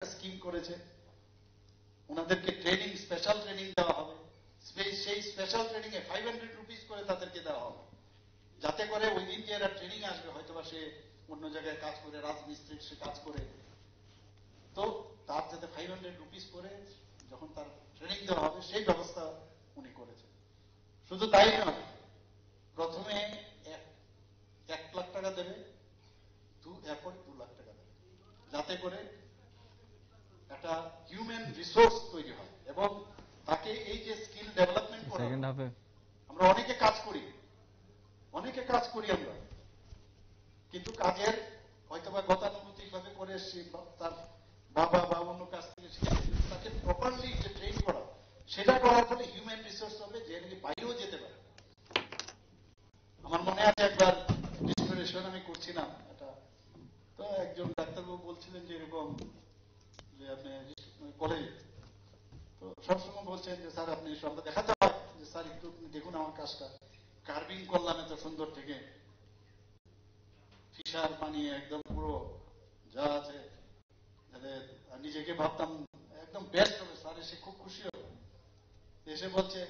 Scheme করেছে, ওনাদেরকে training, special training দেওয়া হবে। সেই স্পেশাল ট্রেনিং এ 500 রুপিস করে তাদেরকে দেওয়া হবে, যাতে করে ওই দিন যে এরা ট্রেনিং আসবে, হয়তোবা সে অন্য জায়গায় কাজ করে, রাজমিস্ত্রির সে কাজ করে, তো তার যাতে 500 রুপিস করে যখন তার ট্রেনিং দেওয়া হবে সেই ব্যবস্থা উনি করেছেন। শুধু তাই নয়, প্রথমে 1 লাখ টাকা দেবে, এরপর 2 লাখ টাকা দেবে, যাতে করে একটা হিউম্যান রিসোর্স তৈরি হয় এবং তাকে এই যে স্কিল ডেভেলপমেন্ট করা। আমরা অনেকে কাজ করি আমরা, কিন্তু কাজের হয়তোবা গতানুগতিক ভাবে করে এসেছি, তার বাবা বা অন্য কাজ থেকে শিখেছি, তাকে প্রপারলি যে ট্রেন করা, সেটা করার ফলে হিউম্যান রিসোর্স হবে, যে নাকি বাইরেও যেতে পারে। আমার মনে আছে একবার রিস্টোরেশন আমি করছিলাম এটা, তো একজন ডাক্তারবাবু বলছিলেন যে এরকম যে আপনি কলেজে, তো সবসময় বলছেন যে স্যার আপনি আমরা দেখাতে হয় যে স্যার একটু দেখুন আমার কাজটা, কার্ভিং করলাম এত সুন্দর থেকে, ফিশার বানিয়ে একদম পুরো যা আছে, নিজেকে ভাবতাম একদম বেস্ট হবে, স্যার এসে খুব খুশি হবে। এসে বলছে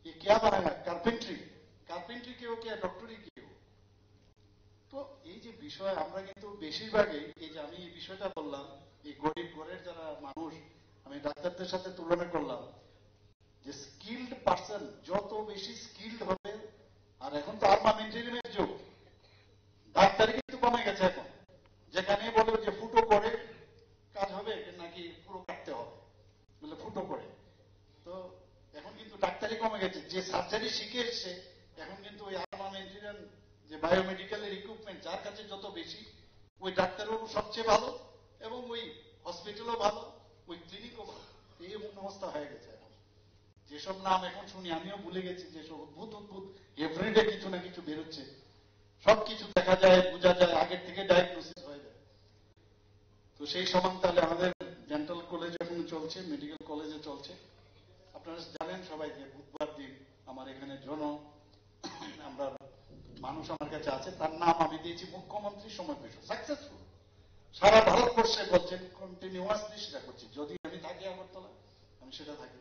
ये क्या बनाएगा, কার্পেন্ট্রি কেউ কে, ডক্টরি কেউ। তো এই যে বিষয়, আমরা কিন্তু বেশিরভাগই এই যে আমি এই বিষয়টা বললাম, এই গরিব ঘরের যারা মানুষ, আমি ডাক্তারদের সাথে তুলনা করলাম যে স্কিল্ড পার্সন যত বেশি স্কিল্ড হবে, আর এখন তো আর্মামেন্টারিয়ামের যুগ, ডাক্তারি কিন্তু কমে গেছে এখন, যেখানে বলে যে ফুটো করে কাজ হবে নাকি পুরো কাটতে হবে, বলে ফুটো করে। তো এখন কিন্তু ডাক্তারি কমে গেছে, যে সার্জারি শিখে এসছে এখন কিন্তু ওই আর্মামেন্টারিয়াম যে বায়োমেডিক্যালের ইকুইপমেন্ট যার কাছে যত বেশি, ওই ডাক্তারবাবু সবচেয়ে ভালো এবং ওই হসপিটালও ভালো, ওই ক্লিনিকও ভালো। এই অবস্থা হয়ে গেছে এখন। যেসব নাম এখন শুনি আমিও ভুলে গেছি, যেসব অদ্ভুত এভরিডে কিছু না কিছু বেরোচ্ছে, সবকিছু দেখা যায়, বোঝা যায়, আগের থেকে ডায়াগনোসিস হয়ে যায়। তো সেই সমান তাহলে আমাদের ডেন্টাল কলেজ এখন চলছে, মেডিকেল কলেজে চলছে। আপনারা জানেন সবাই যে বুধবার দিন আমার এখানে আমরা মানুষ আমার কাছে আছে, তার নাম আমি দিয়েছি মুখ্যমন্ত্রী সমাবেশ, সাকসেসফুল। সারা ভারতবর্ষে বলছেন, কন্টিনিউয়াসলি সেটা করছি। যদি আমি থাকি আগরতলা, আমি সেটা থাকি,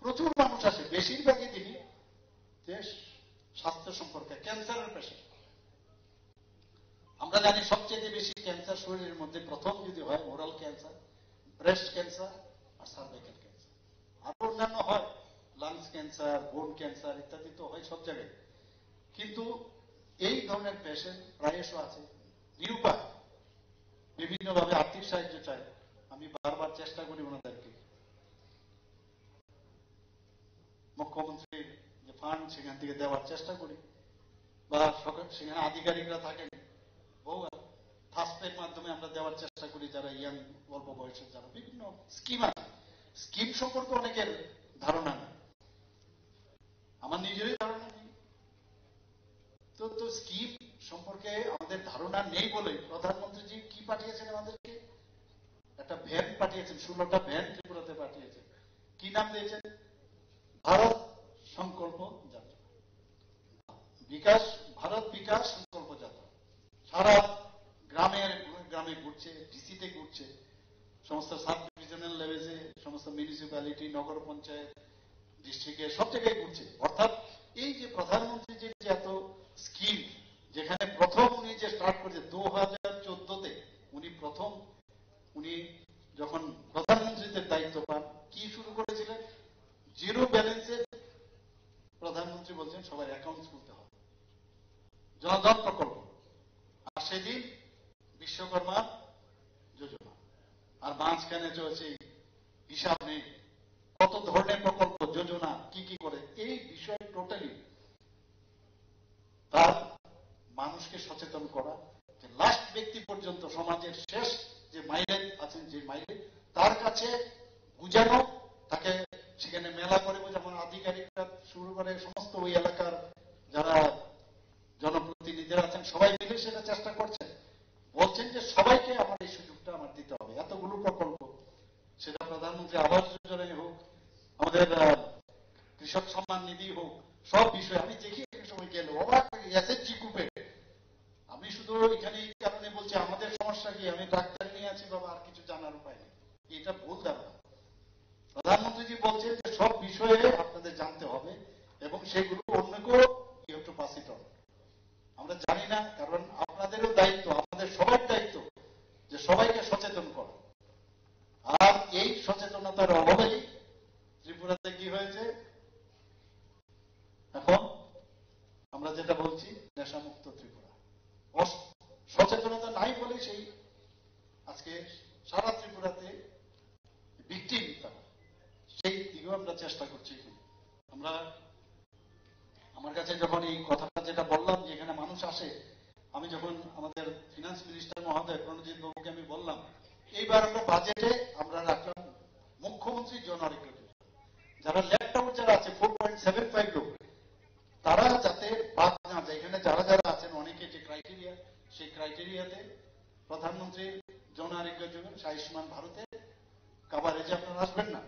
প্রচুর মানুষ আসে, বেশিরভাগই দিনই যে স্বাস্থ্য সম্পর্কে, ক্যান্সারের পেশেন্ট। আমরা জানি সবচেয়ে বেশি ক্যান্সার শরীরের মধ্যে প্রথম যদি হয় ওরাল ক্যান্সার, ব্রেস্ট ক্যান্সার আর সার্ভাইকাল ক্যান্সার, আরো অন্যান্য হয়, লাংস ক্যান্সার, বোন ক্যান্সার ইত্যাদি তো হয় সব জায়গায়। কিন্তু এই ধরনের পেশেন্ট প্রায়শ আছে নিরুপায়, বিভিন্নভাবে আর্থিক সাহায্য চায়। আমি বারবার চেষ্টা করি ওনাদেরকে, মুখ্যমন্ত্রীর যে ফান্ড সেখান থেকে দেওয়ার চেষ্টা করি, বা সেখানে আধিকারিকরা থাকেন, বহু ফাস্টের মাধ্যমে আমরা দেওয়ার চেষ্টা করি, যারা ইয়াং অল্প বয়সের, যারা বিভিন্ন স্কিম আছে। স্কিম সম্পর্কে অনেকের ধারণা নেই, আমার নিজেরই ধারণা নেই। তো স্কিম সম্পর্কে আমাদের ধারণা নেই বলে প্রধানমন্ত্রীজি কি পাঠিয়েছেন আমাদেরকে, একটা ভ্যান পাঠিয়েছেন, 16টা ভ্যান ত্রিপুরাতে পাঠিয়েছেন। কি নাম দিয়েছেন? ভারত সংকল্প যাত্রা, ভারত বিকাশ সংকল্প যাত্রা। সারা গ্রামে ঘুরছে, ডিসিতে ঘুরছে, সমস্ত সাব ডিভিশনাল লেভেলে, সমস্ত মিউনিসিপ্যালিটি, নগর পঞ্চায়েত, ডিস্ট্রিক্টে, সব জায়গায় ঘুরছে। অর্থাৎ এই যে প্রধানমন্ত্রী যে এত স্কিম, যেখানে প্রথম উনি যে স্টার্ট করেছে 2014-তে, উনি যখন প্রধানমন্ত্রীদের দায়িত্ব পান, কি শুরু করেছিলেন? জিরো ব্যালেন্সে প্রধানমন্ত্রী বলছেন সবার অ্যাকাউন্ট খুলতে হবে, জনধন প্রকল্প। আর সেদিন বিশ্বকর্মা যোজনা, আর মাঝখানে চলছে হিসাব নেই কত ধরনের প্রকল্প, যোজনা, কি কি করে। এই বিষয়ে টোটালি তার মানুষকে সচেতন করা, যে লাস্ট ব্যক্তি পর্যন্ত, সমাজের শেষ যে মাইলে আছেন, যে মাইলে, তার কাছে বুঝানো, তাকে সেখানে মেলা করে যেমন আধিকারিকরা শুরু করে, সমস্ত ওই এলাকার যারা জনপ্রতিনিধিরা আছেন সবাই মিলে সেটা চেষ্টা করছেন, বলছেন যে সবাইকে আমার এই সুযোগটা আমার দিতে হবে। এতগুলো প্রকল্প, সেটা প্রধানমন্ত্রী আবাস যোজনায় হোক, আমাদের কৃষক সম্মান নিধি হোক, সব বিষয়ে আমি দেখি এক সময় গেল অবাক এসএসজি গ্রুপে। আমি শুধু এখানে এই কারণে বলছি, আমাদের সমস্যা কি, আমি ডাক্তার নিয়ে আছি বাবা, আর কিছু জানার উপায় নেই। এটা ভুল ধারণা। প্রধানমন্ত্রীজি বলছেন যে সব বিষয়ে আপনাদের জানতে হবে এবং সেগুলো অন্যকেও you have to pass it on. আমরা জানি না, কারণ আপনাদেরও দায়িত্ব, আমাদের সবার দায়িত্ব যে সবাইকে সচেতন করা। আর এই সচেতনতার অভাবেই ত্রিপুরাতে কি হয়েছে, এখন আমরা যেটা বলছি নেশামুক্ত ত্রিপুরা। সচেতনতা নাই বলে সেই আজকে সারা ত্রিপুরাতে ভিকটিম তারা, সেই দিকেও আমরা চেষ্টা করছি। আমরা আমার কাছে যখন এই কথাটা যেটা বললাম যে এখানে মানুষ আসে, আমি যখন আমাদের ফিনান্স মিনিস্টার মহোদয় প্রণজিৎ বাবুকে আমি বললাম এইবার আমরা বাজেটে আমরা রাখলাম মুখ্যমন্ত্রী জন আরোগ্য যোজনা, যারা লেফট আউট যারা আছে 4.75 লোক, তারা যাতে বাদ না যায়। এখানে যারা যারা আছেন অনেকে যে ক্রাইটেরিয়া, সেই ক্রাইটেরিয়াতে প্রধানমন্ত্রী জন আরোগ্য যোজনা আয়ুষ্মান ভারতে কাভারেজে আপনারা আসবেন না,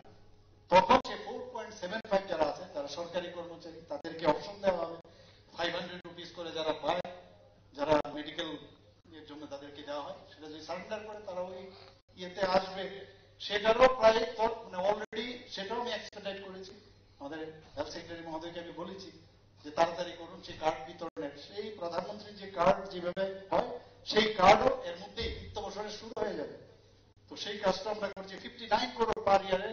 তখন সে 4.75 যারা আছে তারা সরকারি কর্মচারী, তাদেরকে অপশন দেওয়া হবে 500 রুপিস করে যারা পায়, যারা মেডিকেল এর জন্য তাদেরকে দেওয়া হয়, সেটা যদি সারেন্ডার করে তারা ওই ইয়েতে আসবে। সেটারও প্রায় মানে অলরেডি সেটাও আমি এক্সপেক্টেড করেছি, আমাদের হেলথ সেক্রেটারি মহোদয়কে আমি বলেছি যে তাড়াতাড়ি করুন সেই কার্ড বিতরণের। সেই প্রধানমন্ত্রীর যে কার্ড যেভাবে হয় সেই কার্ডও এর মধ্যেই বিত্ত বছরে শুরু হয়ে যাবে। তো সেই কাজটা আমরা করছি। 59 করোড় পার ইয়ারে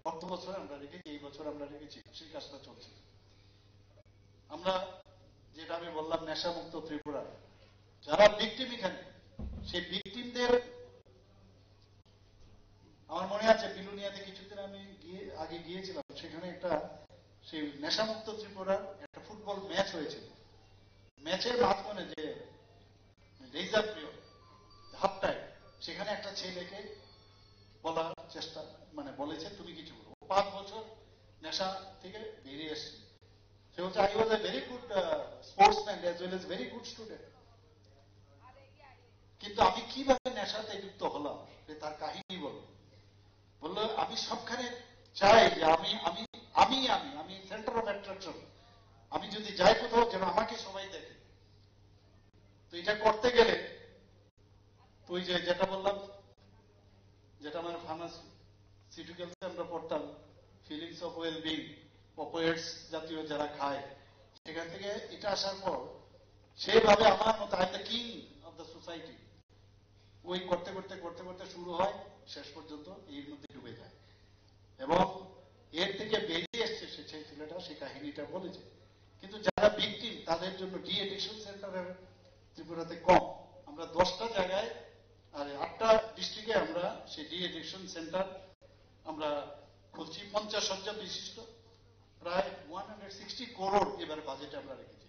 অর্থ বছরে আমরা রেখেছি, এই বছর আমরা রেখেছি, সেই কাজটা চলছে। আমরা যেটা আমি বললাম নেশামুক্ত ত্রিপুরা, যারা ভিকটিম এখানে, সেই ভিকটিমদের, আমার মনে আছে বিলুনিয়াতে কিছুদিন আমি আগে গিয়েছিলাম, সেখানে একটা সেই নেশামুক্ত ত্রিপুরার একটা ফুটবল ম্যাচ হয়েছিল। ম্যাচের মাঝখানে যে রিজার্ভ পিরিয়ড, হাফ টাইম, সেখানে একটা ছেলেকে বলার চেষ্টা মানে বলেছে তুমি কিছু করো। 5 বছর নেশা থেকে বেরিয়ে এসছে। সে হচ্ছে I was a very good sportsman as well as very good student. কিন্তু আমি কিভাবে নেশাতে যুক্ত হলাম তার কাহিনী বললো আমি সবখানে চাই যে আমি আমি আমি আমি আমি সেন্টার অফ অ্যাট্রাকশন, আমি যদি যাই কোথাও যেন আমাকে সবাই দেখে। তো এটা করতে গেলে তুই যেটা বললাম, যেটা আমার ফার্মাসিউটিক্যালসে আমরা পড়তাম, ফিলিংস অফ ওয়েলবিং, অপয়েডস জাতীয় যারা খায়, সেখান থেকে এটা আসার পর সেভাবে আমার মতো I the king of the society, ওই করতে করতে করতে করতে শুরু হয়, শেষ পর্যন্ত এর মধ্যে ডুবে যায়। এবং এর থেকে বেরিয়ে এসছে সেই ছেলেটা, সেই কাহিনীটা বলেছে। কিন্তু যারা ভিকটিম তাদের জন্য ডি এডিকশন সেন্টারের ত্রিপুরাতে কম। আমরা 10টা জায়গায় আর 8টা ডিস্ট্রিক্টে আমরা সেই ডি এডিকশন সেন্টার আমরা খুলছি, 50 শয্যা বিশিষ্ট, প্রায় 160 করোড় এবার বাজেটে আমরা রেখেছি।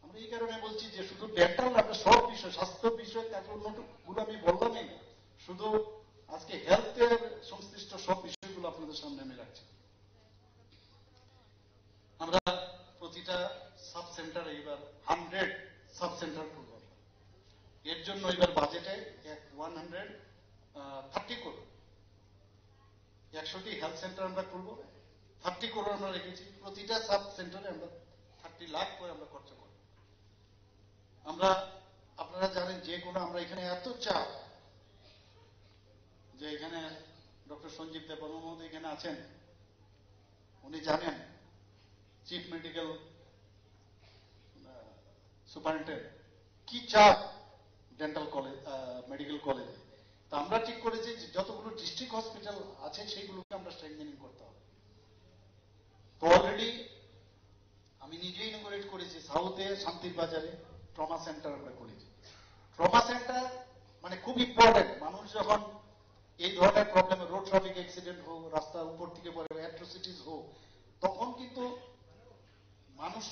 আমরা এই কারণে বলছি যে শুধু ডেন্টাল, আমরা সব বিষয়, স্বাস্থ্য বিষয় কাজ অন্যগুলো আমি বললামই না, শুধু আজকে হেলথের সংশ্লিষ্ট সব বিষয়গুলো আপনাদের সামনে আমি রাখছি। আমরা প্রতিটা সাব সেন্টারে এবার 100 সাব সেন্টার খুলব। এর জন্য এবার বাজেটে 130 করোড়, 100টি হেলথ সেন্টার আমরা খুলব, 30 করোড় আমরা রেখেছি। প্রতিটা সাব সেন্টারে আমরা 30 লাখ করে আমরা খরচা করব। আমরা, আপনারা জানেন যে কোনো, আমরা এখানে এত চাপ যে এখানে ডক্টর সঞ্জীব দেববর্মা মহোদয় এখানে আছেন, উনি জানেন চিফ মেডিকেল সুপারিনটেন্ডেন্ট কি চাপ ডেন্টাল কলেজ, মেডিকেল কলেজে। তা আমরা ঠিক করেছি যে যতগুলো ডিস্ট্রিক্ট হসপিটাল আছে সেইগুলোকে আমরা স্ট্রেংথেনিং করতে হবে। তো অলরেডি আমি নিজেই ইনোগ্রেট করেছি সাউথে শান্তির বাজারে ট্রমা সেন্টার আমরা করেছি। ট্রমা সেন্টার মানে খুব ইম্পর্টেন্ট। মানুষ যখন এই ধরনের প্রবলেমে, রোড ট্রাফিক অ্যাক্সিডেন্ট হোক, রাস্তার উপর থেকে পড়ে অ্যাট্রোসিটিস হোক, তখন কিন্তু মানুষ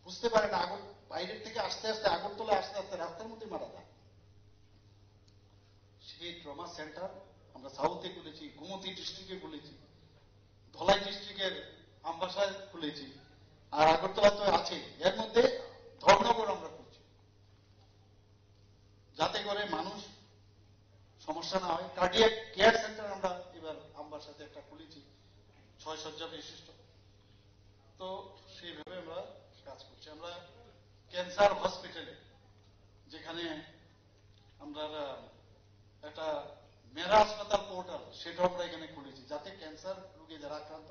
বুঝতে পারে না, বাইরের থেকে আস্তে আস্তে আগরতলা আস্তে আস্তে রাস্তার মধ্যে মারা যায়। সেই ট্রমা সেন্টার আমরা সাউথে খুলেছি, গোমতী ডিস্ট্রিক্টে খুলেছি, ধলাই ডিস্ট্রিক্টের আমবাসায় খুলেছি, আর আগরতলা তো আছে। এর মধ্যে ধর্মনগর আমরা করছি, যাতে করে মানুষ সমস্যা না হয়। কার্ডিয়াক কেয়ার সেন্টার আমরা এবার আমবাসাতে একটা খুলেছি, 6 শয্যা বিশিষ্ট। তো সেইভাবে আমরা কাজ করছি। আমরা ক্যান্সার হসপিটালে, যেখানে আমরা একটা মেরা হাসপাতাল পোর্টাল, সেটাও আমরা এখানে খুলেছি, যাতে ক্যান্সার রোগে যারা আক্রান্ত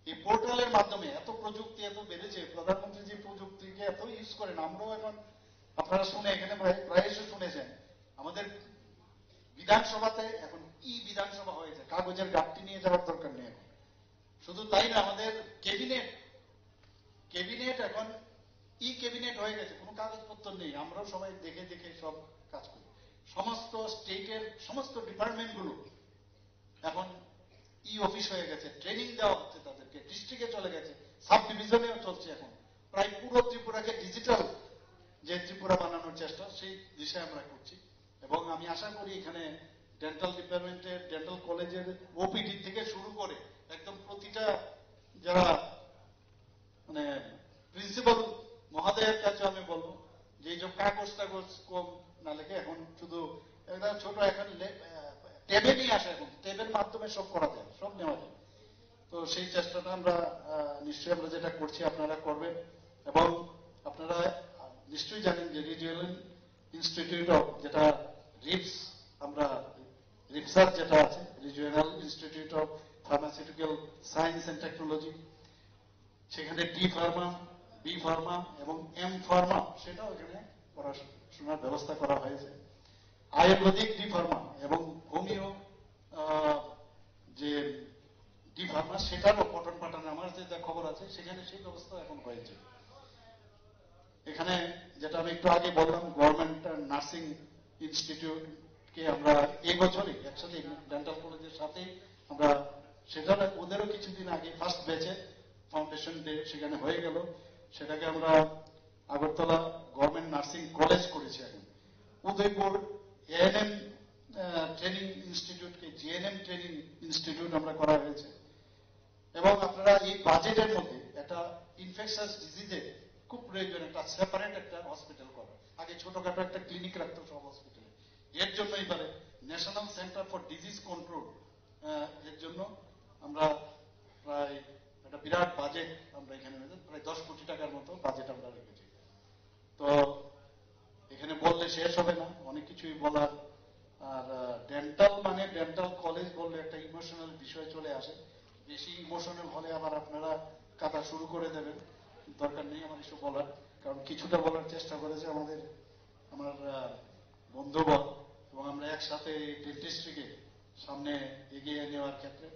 এই পোর্টালের মাধ্যমে, এত প্রযুক্তি এত বেড়েছে, প্রধানমন্ত্রী যে প্রযুক্তিকে এত ইউজ করেন, আমরাও এখন আপনারা শুনে এখানে প্রায়শই শুনেছেন আমাদের বিধানসভাতে এখন বিধানসভা হয়েছে, কাগজের গাঁটটি নিয়ে যাওয়ার দরকার নেই। শুধু তাই না, আমাদের ক্যাবিনেট এখন ক্যাবিনেট হয়ে গেছে, কোনো কাগজপত্র নেই, আমরাও সবাই দেখে দেখে সব কাজ করি। সমস্ত স্টেটের সমস্ত ডিপার্টমেন্টগুলো এখন অফিস হয়ে গেছে, ট্রেনিং দেওয়া হচ্ছে তাদেরকে, ডিস্ট্রিক্টে চলে গেছে, সাব ডিভিশনেও চলছে। এখন প্রায় পুরো ত্রিপুরাকে ডিজিটাল যে ত্রিপুরা বানানোর চেষ্টা, সেই দিশায় আমরা করছি। এবং আমি আশা করি এখানে ডেন্টাল ডিপার্টমেন্টের, ডেন্টাল কলেজের ওপিডি থেকে শুরু করে একদম প্রতিটা যারা মানে প্রিন্সিপাল মহোদয়ের কাছে আমি বলবো যে এই যে কাগজ টাগজ কম না লেগে এখন শুধু একটা ছোট এখন ট্যাবে নিয়ে আসে, এখন ট্যাবের মাধ্যমে সব করা যায়, সব নেওয়া যায়। তো সেই চেষ্টাটা আমরা নিশ্চয়ই আমরা যেটা করছি আপনারা করবেন। এবং আপনারা নিশ্চয়ই জানেন যে রিজিওনাল ইনস্টিটিউট অফ যেটা রিপস, আমরা রিপসার যেটা আছে, regional institute of pharmaceutical science and technology, সেখানে ডি ফার্মা, বি ফার্মা এবং এম ফার্মা সেটাও এখানে পড়াশোনার ব্যবস্থা করা হয়েছে। আয়ুর্বেদিক ডি ফার্মা এবং হোমিও যে ডি ফার্মা, সেটারও পঠন পাঠন আমার যেটা খবর আছে সেখানে সেই ব্যবস্থা এখন হয়েছে। এখানে যেটা আমি একটু আগে বললাম, গভর্নমেন্ট নার্সিং ইনস্টিটিউটকে আমরা এই বছরই অ্যাকচুয়ালি ডেন্টাল কলেজের সাথে আমরা সেটা ওদেরও কিছুদিন আগে ফার্স্ট ব্যাচে ফাউন্ডেশন ডে সেখানে হয়ে গেল, সেটাকে আমরা আগরতলা গভর্নমেন্ট নার্সিং কলেজ করেছি। এখন উদয়পুর এএনএম ট্রেনিং ইনস্টিটিউটকে জিএনএম ট্রেনিং ইনস্টিটিউট আমরা করা হয়েছে। এবং আপনারা এই বাজেটের মধ্যে একটা ইনফেকশাস ডিজিজে খুব প্রয়োজন একটা সেপারেট একটা হসপিটাল করা। আগে ছোটখাটো একটা ক্লিনিক রাখতো সব হসপিটালে, এর জন্য এবারে national centre for disease control, এর জন্য আমরা প্রায় একটা বিরাট বাজেট আমরা এখানে প্রায় 10 কোটি টাকার মতো বাজেট আমরা রেখেছি। তো এখানে বললে শেষ হবে না, অনেক কিছুই বলার। আর ডেন্টাল মানে ডেন্টাল কলেজ বললে একটা ইমোশনাল বিষয় চলে আসে, বেশি ইমোশনাল হলে আবার আপনারা কাটা শুরু করে দেবেন, দরকার নেই আমার কিছু বলার। কারণ কিছুটা বলার চেষ্টা করেছে আমার বন্ধুবর, এবং আমরা একসাথে ডেন্টিস্ট্রিকে সামনে এগিয়ে নেওয়ার ক্ষেত্রে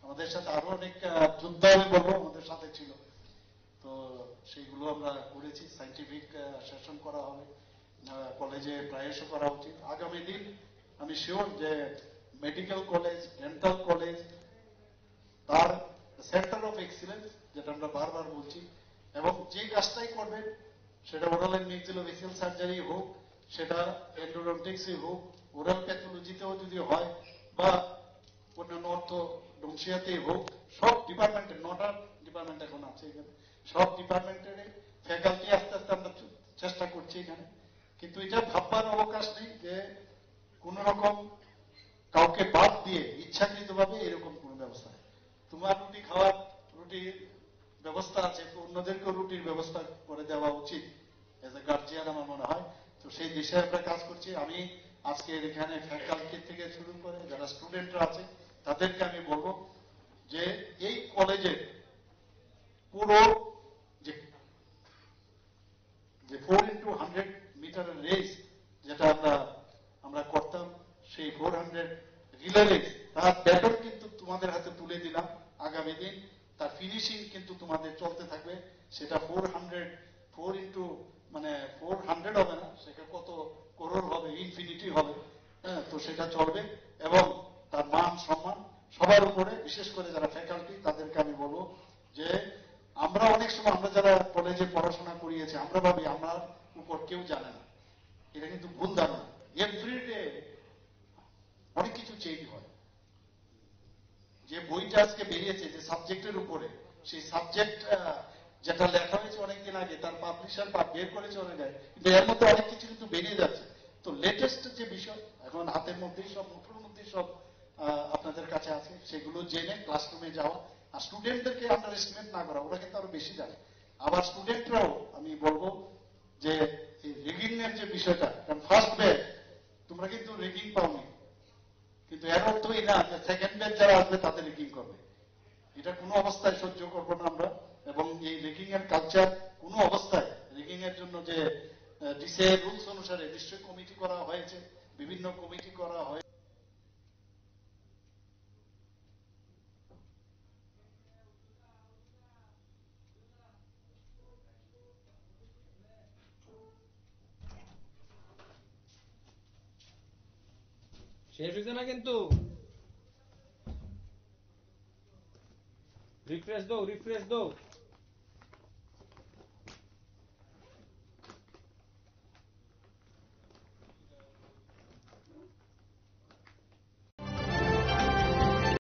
আমাদের সাথে আরো অনেক যোদ্ধা আমি বলবো আমাদের সাথে ছিল। তো সেইগুলো আমরা করেছি, সাইন্টিফিক সেশন করা হবে কলেজে, প্রায়শ করা উচিত। আগামী দিন আমি শিওর যে মেডিকেল কলেজ, ডেন্টাল কলেজ তার সেন্টার অফ এক্সিলেন্স, যেটা আমরা বারবার বলছি, এবং যে কাজটাই করবেন সেটা ওরাল এন্ড ম্যাক্সিলোফেসিয়াল সার্জারি হোক, সেটা এন্ডোডন্টিক্সই হোক, ওরাল প্যাথোলজিতেও যদি হয়, বা অন্যান্য অর্থোডন্সিয়াতেই হোক, সব ডিপার্টমেন্টের 9টা ডিপার্টমেন্ট এখন আছে এখানে, সব ডিপার্টমেন্টের ফ্যাকাল্টি আস্তে আস্তে আমরা চেষ্টা করছি এখানে। কিন্তু এটা ভাববার অবকাশ নেই যে কোন রকম কাউকে বাদ দিয়ে ইচ্ছাকৃতভাবে এরকম কোন ব্যবস্থা। তোমার রুটি খাওয়ার রুটির ব্যবস্থা আছে, তো অন্যদেরকেও রুটির ব্যবস্থা করে দেওয়া উচিত এজ এ গার্জিয়ান আমার মনে হয়। তো সেই দিশায় আমরা কাজ করছি। আমি আজকে এখানে ফ্যাকাল্টি থেকে শুরু করে যারা স্টুডেন্টরা আছে তাদেরকে আমি বলবো যে এই কলেজের পুরো যে 4x100 মিটারের রেস যেটা আমরা করতাম, সেই 400 রিলে রেস তার ব্যাটন কিন্তু তোমাদের হাতে তুলে দিলাম আগামী দিন। তার ফিনিশিং কিন্তু তোমাদের চলতে থাকবে। সেটা 400 হবে না, সেটা কত করোড় হবে, ইনফিনিটি হবে। হ্যাঁ, তো সেটা চলবে। এবং তার মান সম্মান সবার উপরে, বিশেষ করে যারা ফ্যাকাল্টি তাদেরকে আমি বলবো যে আমরা অনেক সময় আমরা যারা কলেজে পড়াশোনা করিয়েছি আমরা ভাবি আমার উপর কেউ জানে না, এটা কিন্তু ভুল ধারণা। এভরিডে অনেক কিছু চেঞ্জ হয়। যে বইটা আজকে বেরিয়েছে যে সাবজেক্টের উপরে, সেই সাবজেক্ট যেটা লেখা হয়েছে অনেকদিন আগে, তার পাবলিশার বের করেছে অনেক আগে, কিন্তু এর মধ্যে অনেক কিছু কিন্তু বেরিয়ে যাচ্ছে। তো লেটেস্ট যে বিষয় এখন হাতের মধ্যেই সব, মুঠোর মধ্যেই সব আপনাদের কাছে আছে, সেগুলো জেনে ক্লাসরুমে যাওয়া। আর স্টুডেন্টদেরকে আন্ডার এস্টিমেট না করা, ওরা কিন্তু আরো বেশি জানে। আবার স্টুডেন্টরাও আমি বলবো যে এই রেগিং এর যে বিষয়টা, কারণ ফার্স্ট ব্যাচ তোমরা কিন্তু রেগিং পাওনি, কিন্তু এর অর্থই না যে সেকেন্ড ব্যাচ যারা আসবে তাদের র্যাগিং করবে। এটা কোনো অবস্থায় সহ্য করবো না আমরা। এবং এই র্যাগিং এর কালচার কোনো অবস্থায়, র্যাগিং এর জন্য যে ডিসিআই রুলস অনুসারে নিশ্চয়ই কমিটি করা হয়েছে, বিভিন্ন কমিটি করা হয়। শেষ হয়েছে না কিন্তু, রিফ্রেশ দাও, রিফ্রেশ দাও।